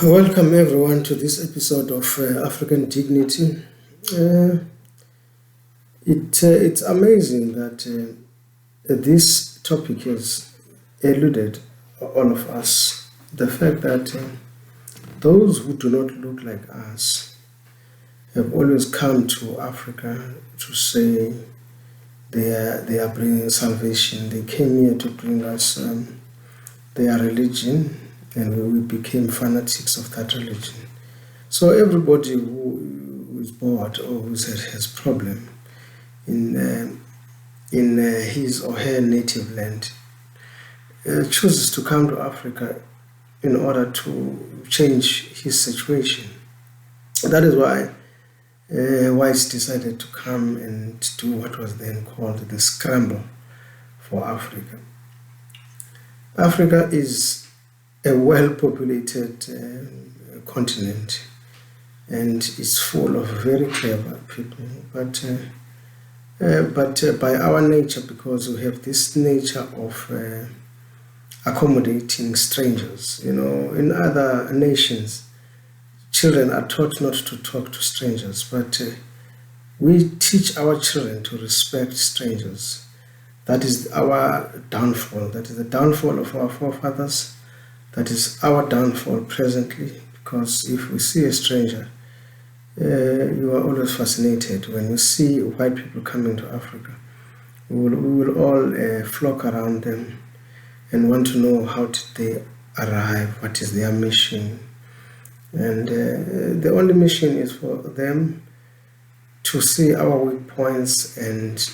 Welcome everyone to this episode of African Dignity. Uh, it's amazing that this topic has eluded all of us. The fact that those who do not look like us have always come to Africa to say they are bringing salvation. They came here to bring us their religion, and we became fanatics of that religion. So everybody who is bored or who has problem in his or her native land chooses to come to Africa in order to change his situation. That is why Whites decided to come and do what was then called the scramble for Africa. Africa is a well-populated continent, and it's full of very clever people. But by our nature, because we have this nature of accommodating strangers, in other nations, children are taught not to talk to strangers, but we teach our children to respect strangers. That is our downfall. That is the downfall of our forefathers. That is our downfall presently, because if we see a stranger, you are always fascinated. When you see white people coming to Africa, we will all flock around them and want to know how did they arrive, what is their mission. And the only mission is for them to see our weak points and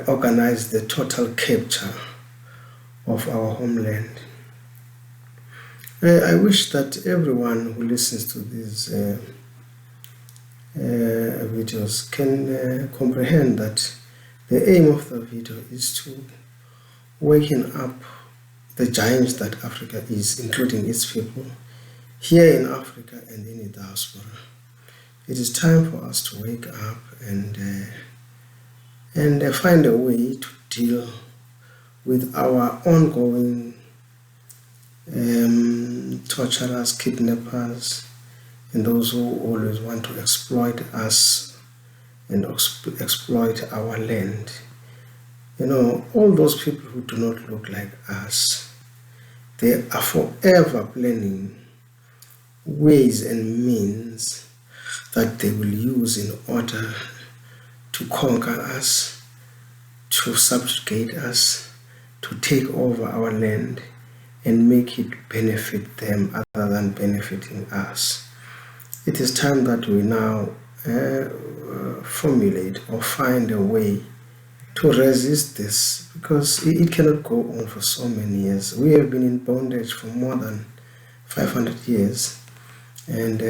organize the total capture of our homeland. I wish that everyone who listens to these videos can comprehend that the aim of the video is to waken up the giants that Africa is, including its people, here in Africa and in the diaspora. It is time for us to wake up and find a way to deal with our ongoing torturers, kidnappers, and those who always want to exploit us and exploit our land. All those people who do not look like us, they are forever planning ways and means that they will use in order to conquer us, to subjugate us, to take over our land and make it benefit them other than benefiting us. It is time that we now formulate or find a way to resist this, because it cannot go on for so many years. We have been in bondage for more than 500 years, and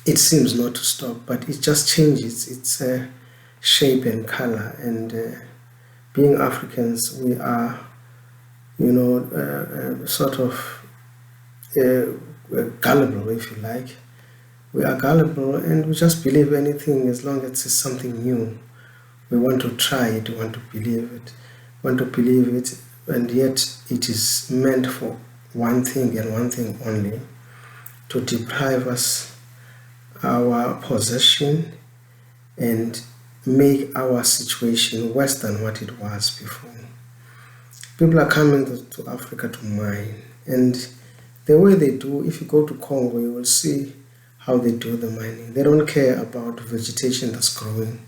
it seems not to stop, but it just changes its shape and color. And being Africans, we are, sort of gullible, if you like. We are gullible, and we just believe anything as long as it's something new. We want to try it, we want to believe it, and yet it is meant for one thing and one thing only: to deprive us our possession and make our situation worse than what it was before. People are coming to Africa to mine, and the way they do, if you go to Congo, you will see how they do the mining. They don't care about vegetation that's growing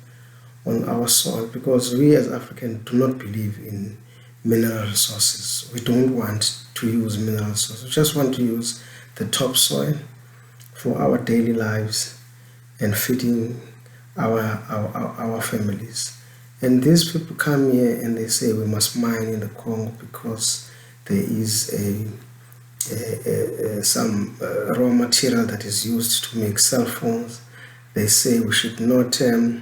on our soil, because we as Africans do not believe in mineral resources. We don't want to use mineral resources. We just want to use the topsoil for our daily lives and feeding our families. And these people come here and they say we must mine in the Congo because there is some raw material that is used to make cell phones. They say we should not till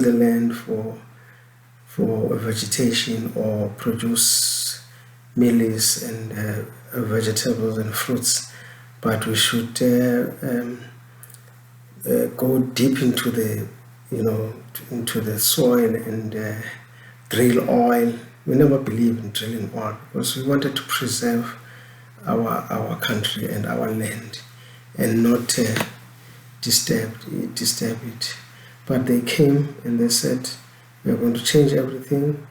the land for vegetation or produce mealies and vegetables and fruits, but we should go deep into the soil and drill oil. We never believed in drilling oil because we wanted to preserve our country and our land and not disturb it. But they came and they said, we are going to change everything.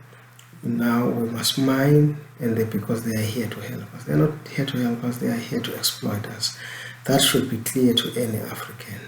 Now we must mine, and because they are here to help us. They are not here to help us, they are here to exploit us. That should be clear to any African.